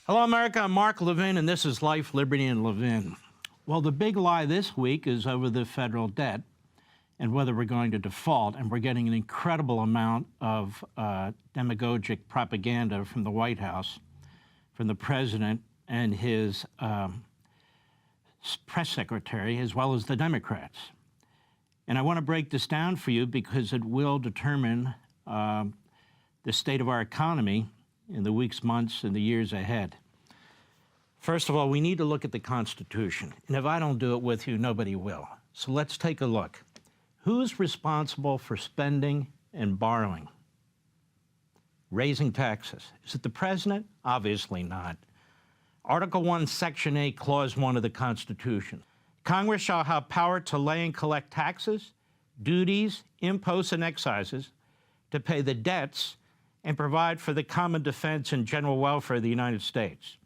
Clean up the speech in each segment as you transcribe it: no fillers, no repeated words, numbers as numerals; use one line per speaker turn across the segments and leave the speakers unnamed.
Hello, America. I'm Mark Levin, and this is Life, Liberty, and Levin. Well, the big lie this week is over the federal debt and whether we're going to default, and we're getting an incredible amount of demagogic propaganda from the White House, from the president and his press secretary, as well as the Democrats. And I want to break this down for you because it will determine the state of our economy in the weeks, months, and the years ahead. First of all, we need to look at the Constitution. And if I don't do it with you, nobody will. So let's take a look. Who's responsible for spending and borrowing? Raising taxes. Is it the president? Obviously not. Article 1, Section 8, Clause 1 of the Constitution. Congress shall have power to lay and collect taxes, duties, imposts, and excises, to pay the debts and provide for the common defense and general welfare of the United States.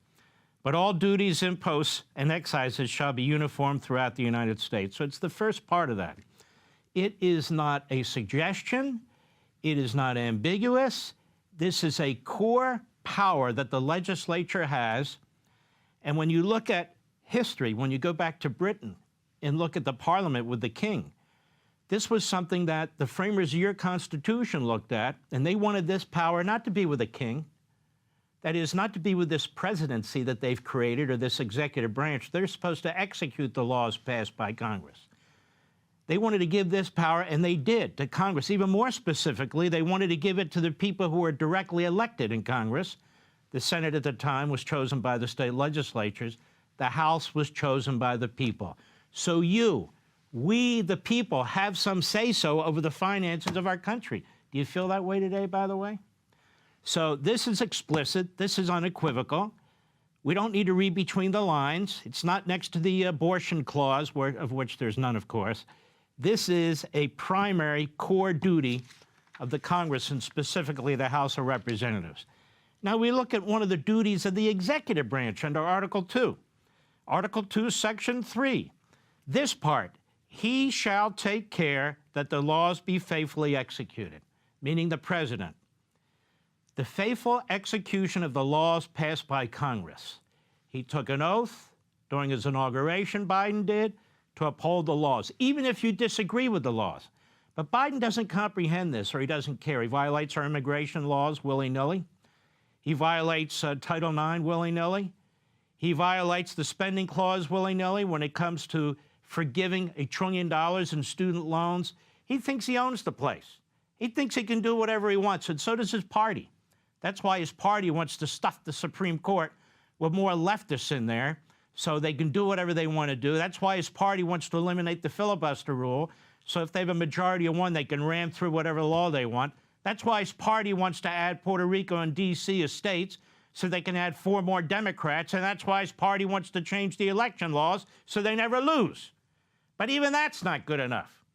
But all duties, imposts, and excises shall be uniform throughout the United States. So it's the first part of that. It is not a suggestion. It is not ambiguous. This is a core power that the legislature has. And when you look at history, when you go back to Britain and look at the Parliament with the king, this was something that the framers of your Constitution looked at, and they wanted this power not to be with a king. That is, not to be with this presidency that they've created or this executive branch. They're supposed to execute the laws passed by Congress. They wanted to give this power, and they did, to Congress. Even more specifically, they wanted to give it to the people who were directly elected in Congress. The Senate at the time was chosen by the state legislatures. The House was chosen by the people. So we, the people, have some say-so over the finances of our country. Do you feel that way today, by the way? So this is explicit. This is unequivocal. We don't need to read between the lines. It's not next to the abortion clause, of which there's none, of course. This is a primary core duty of the Congress, and specifically the House of Representatives. Now we look at one of the duties of the executive branch under Article 2. Article 2, Section 3. This part, he shall take care that the laws be faithfully executed, meaning the president. The faithful execution of the laws passed by Congress. He took an oath during his inauguration, Biden did, to uphold the laws, even if you disagree with the laws. But Biden doesn't comprehend this, or he doesn't care. He violates our immigration laws willy-nilly. He violates Title IX willy-nilly. He violates the spending clause willy-nilly when it comes to forgiving $1 trillion in student loans. He thinks he owns the place. He thinks he can do whatever he wants, and so does his party. That's why his party wants to stuff the Supreme Court with more leftists in there so they can do whatever they want to do. That's why his party wants to eliminate the filibuster rule, so if they have a majority of one, they can ram through whatever law they want. That's why his party wants to add Puerto Rico and D.C. as states so they can add 4 more Democrats, and that's why his party wants to change the election laws so they never lose. But even that's not good enough.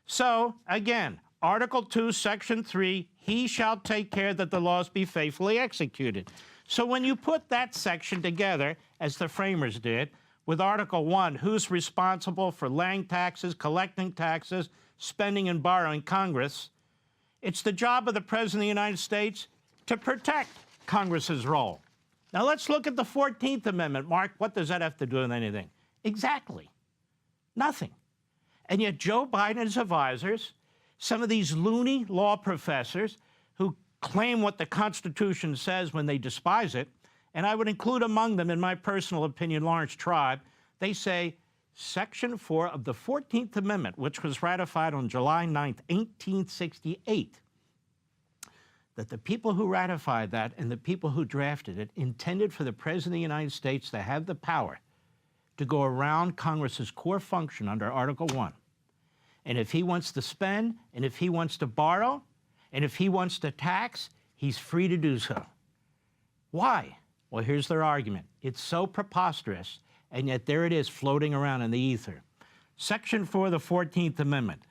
So, again, Article 2, Section 3, he shall take care that the laws be faithfully executed. So when you put that section together, as the framers did, with Article 1, who's responsible for laying taxes, collecting taxes, spending and borrowing, Congress, it's the job of the President of the United States to protect Congress's role. Now let's look at the 14th Amendment. Mark, what does that have to do with anything? Exactly. Nothing. And yet Joe Biden and his advisors, some of these loony law professors who claim what the Constitution says when they despise it, and I would include among them, in my personal opinion, Lawrence Tribe, they say Section 4 of the 14th Amendment, which was ratified on July 9th, 1868, that the people who ratified that and the people who drafted it intended for the President of the United States to have the power to go around Congress's core function under Article 1. And if he wants to spend, and if he wants to borrow, and if he wants to tax, he's free to do so. Why? Well, here's their argument. It's so preposterous, and yet there it is floating around in the ether. Section 4 of the 14th Amendment.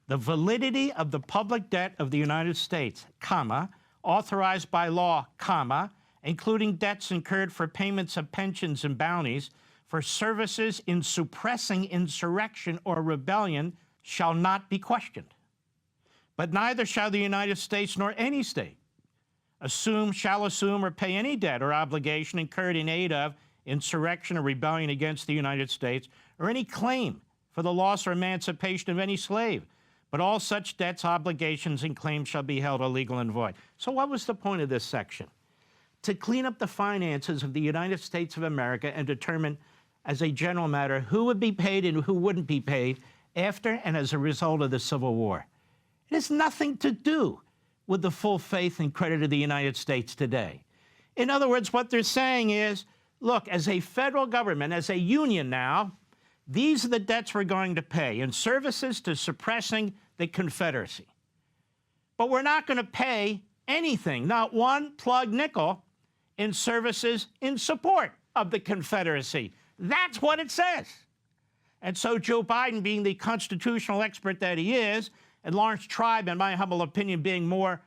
The validity of the public debt of the United States, comma, authorized by law, comma, including debts incurred for payments of pensions and bounties for services in suppressing insurrection or rebellion shall not be questioned. But neither shall the United States nor any state shall assume or pay any debt or obligation incurred in aid of insurrection or rebellion against the United States, or any claim for the loss or emancipation of any slave. But all such debts, obligations, and claims shall be held illegal and void. So what was the point of this section? To clean up the finances of the United States of America and determine, as a general matter, who would be paid and who wouldn't be paid after and as a result of the Civil War. It has nothing to do with the full faith and credit of the United States today. In other words, what they're saying is, look, as a federal government, as a union now, these are the debts we're going to pay in services to suppressing the Confederacy. But we're not going to pay anything, not one plug nickel, in services in support of the Confederacy. That's what it says. And so Joe Biden, being the constitutional expert that he is, and Lawrence Tribe, in my humble opinion, being more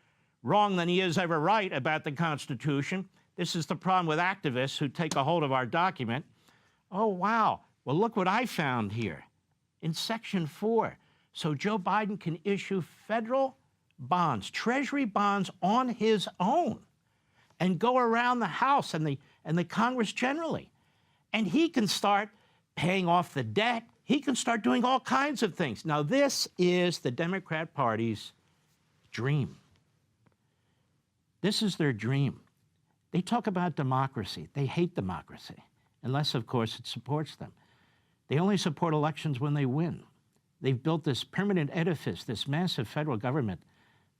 wrong than he is ever right about the Constitution, this is the problem with activists who take a hold of our document. Oh, wow. Well, look what I found here in Section 4. So Joe Biden can issue federal bonds, Treasury bonds on his own, and go around the House and the Congress generally. And he can start paying off the debt. He can start doing all kinds of things. Now, this is the Democrat Party's dream. This is their dream. They talk about democracy. They hate democracy, unless, of course, it supports them. They only support elections when they win. They've built this permanent edifice, this massive federal government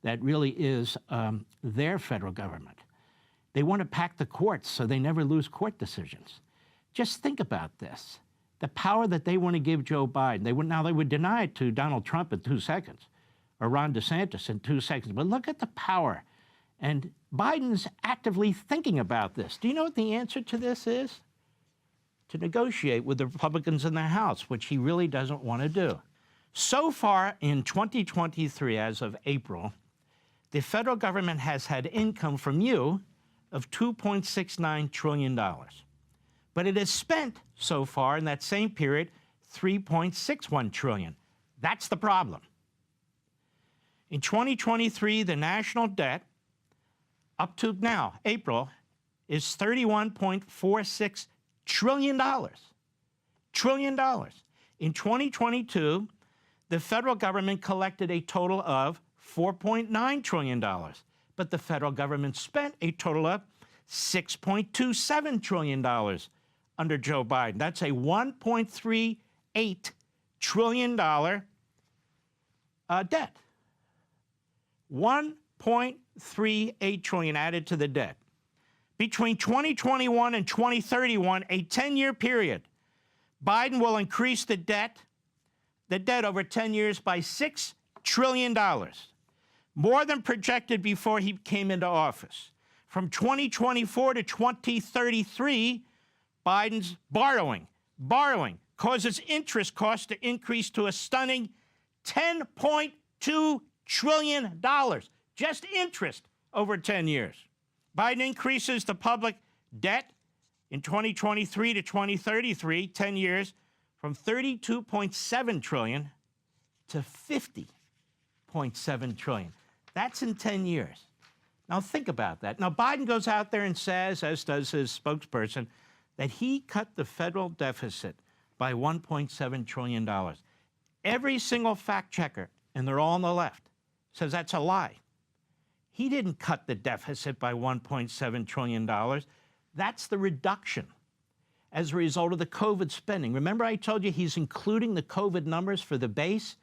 that really is their federal government. They want to pack the courts so they never lose court decisions. Just think about this. The power that they want to give Joe Biden, they would deny it to Donald Trump in 2 seconds, or Ron DeSantis in 2 seconds. But look at the power. And Biden's actively thinking about this. Do you know what the answer to this is? To negotiate with the Republicans in the House, which he really doesn't want to do. So far in 2023, as of April, the federal government has had income from you of $2.69 trillion. But it has spent so far in that same period $3.61 trillion. That's the problem. In 2023, the national debt, up to now, April, is $31.46 trillion. Trillion dollars. In 2022, the federal government collected a total of $4.9 trillion, but the federal government spent a total of $6.27 trillion under Joe Biden. That's a $1.38 trillion debt. $1.38 trillion added to the debt. Between 2021 and 2031, a 10-year period, Biden will increase the debt over 10 years by $6 trillion, more than projected before he came into office. From 2024 to 2033, Biden's borrowing causes interest costs to increase to a stunning $10.2 trillion, just interest over 10 years. Biden increases the public debt in 2023 to 2033, 10 years, from $32.7 trillion to $50.7 trillion. That's in 10 years. Now think about that. Now Biden goes out there and says, as does his spokesperson, that he cut the federal deficit by $1.7 trillion. Every single fact checker, and they're all on the left, says that's a lie. He didn't cut the deficit by $1.7 trillion. That's the reduction as a result of the COVID spending. Remember I told you he's including the COVID numbers for the base,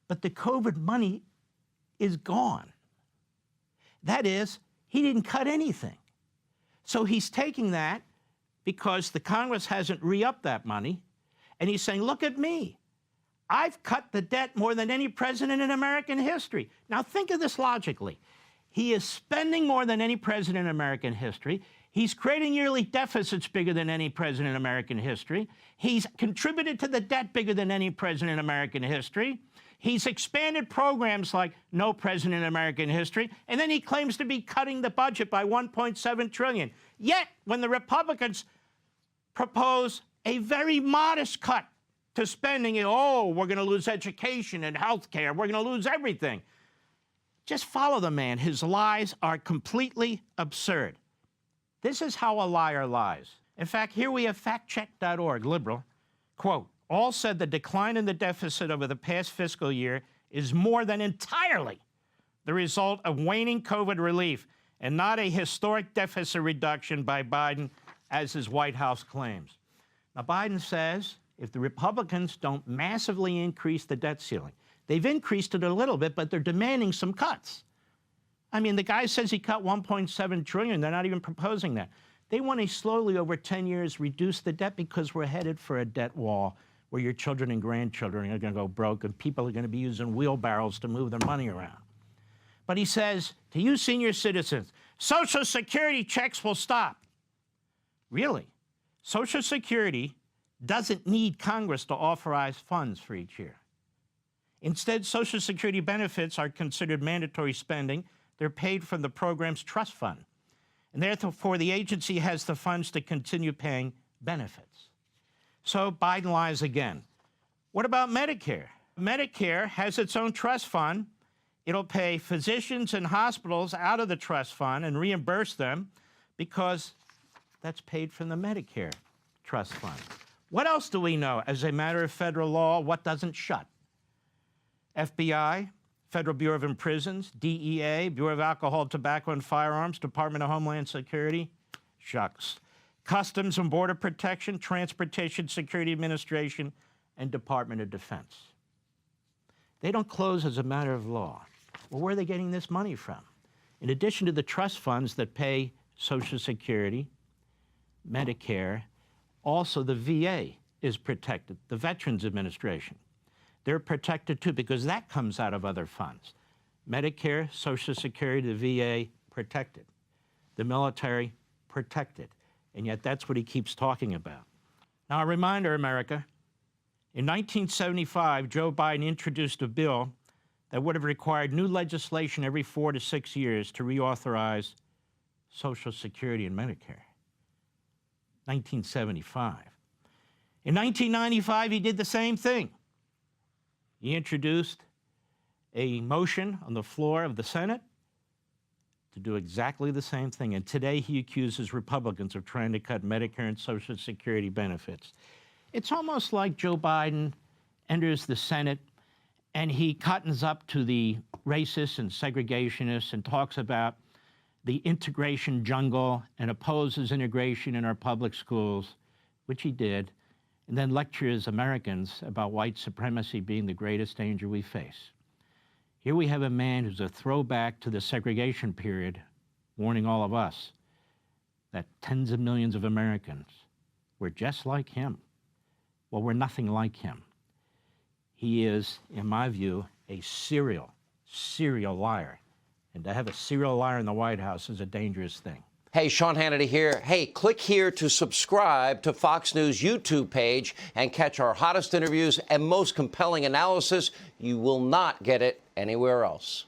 but the COVID money is gone. That is, he didn't cut anything. So he's taking that because the Congress hasn't re-upped that money, and he's saying, look at me. I've cut the debt more than any president in American history. Now think of this logically. He is spending more than any president in American history. He's creating yearly deficits bigger than any president in American history. He's contributed to the debt bigger than any president in American history. He's expanded programs like no president in American history, and then he claims to be cutting the budget by $1.7 trillion. Yet, when the Republicans propose a very modest cut to spending, we're going to lose education and health care, we're going to lose everything. Just follow the man. His lies are completely absurd. This is how a liar lies. In fact, here we have factcheck.org, liberal. Quote, all said the decline in the deficit over the past fiscal year is more than entirely the result of waning COVID relief and not a historic deficit reduction by Biden, as his White House claims. Now, Biden says if the Republicans don't massively increase the debt ceiling, they've increased it a little bit, but they're demanding some cuts. I mean, the guy says he cut $1.7 trillion. They're not even proposing that. They want to slowly, over 10 years, reduce the debt because we're headed for a debt wall where your children and grandchildren are going to go broke and people are going to be using wheelbarrows to move their money around. But he says, to you senior citizens, Social Security checks will stop. Really? Social Security doesn't need Congress to authorize funds for each year. Instead, Social Security benefits are considered mandatory spending. They're paid from the program's trust fund. And therefore, the agency has the funds to continue paying benefits. So Biden lies again. What about Medicare? Medicare has its own trust fund. It'll pay physicians and hospitals out of the trust fund and reimburse them because that's paid from the Medicare trust fund. What else do we know? As a matter of federal law, what doesn't shut? FBI, Federal Bureau of Prisons, DEA, Bureau of Alcohol, Tobacco, and Firearms, Department of Homeland Security, shucks. Customs and Border Protection, Transportation Security Administration, and Department of Defense. They don't close as a matter of law. Well, where are they getting this money from? In addition to the trust funds that pay Social Security, Medicare, also the VA is protected, the Veterans Administration. They're protected too because that comes out of other funds. Medicare, Social Security, the VA, protected. The military, protected. And yet that's what he keeps talking about. Now, a reminder, America, in 1975, Joe Biden introduced a bill that would have required new legislation every 4 to 6 years to reauthorize Social Security and Medicare. 1975. In 1995, he did the same thing. He introduced a motion on the floor of the Senate to do exactly the same thing. And today he accuses Republicans of trying to cut Medicare and Social Security benefits. It's almost like Joe Biden enters the Senate and he cottons up to the racists and segregationists and talks about the integration jungle and opposes integration in our public schools, which he did, and then lectures Americans about white supremacy being the greatest danger we face. Here we have a man who's a throwback to the segregation period, warning all of us that tens of millions of Americans were just like him. Well, we're nothing like him. He is, in my view, a serial liar. And to have a serial liar in the White House is a dangerous thing.
Hey, Sean Hannity here. Hey, click here to subscribe to Fox News YouTube page and catch our hottest interviews and most compelling analysis. You will not get it anywhere else.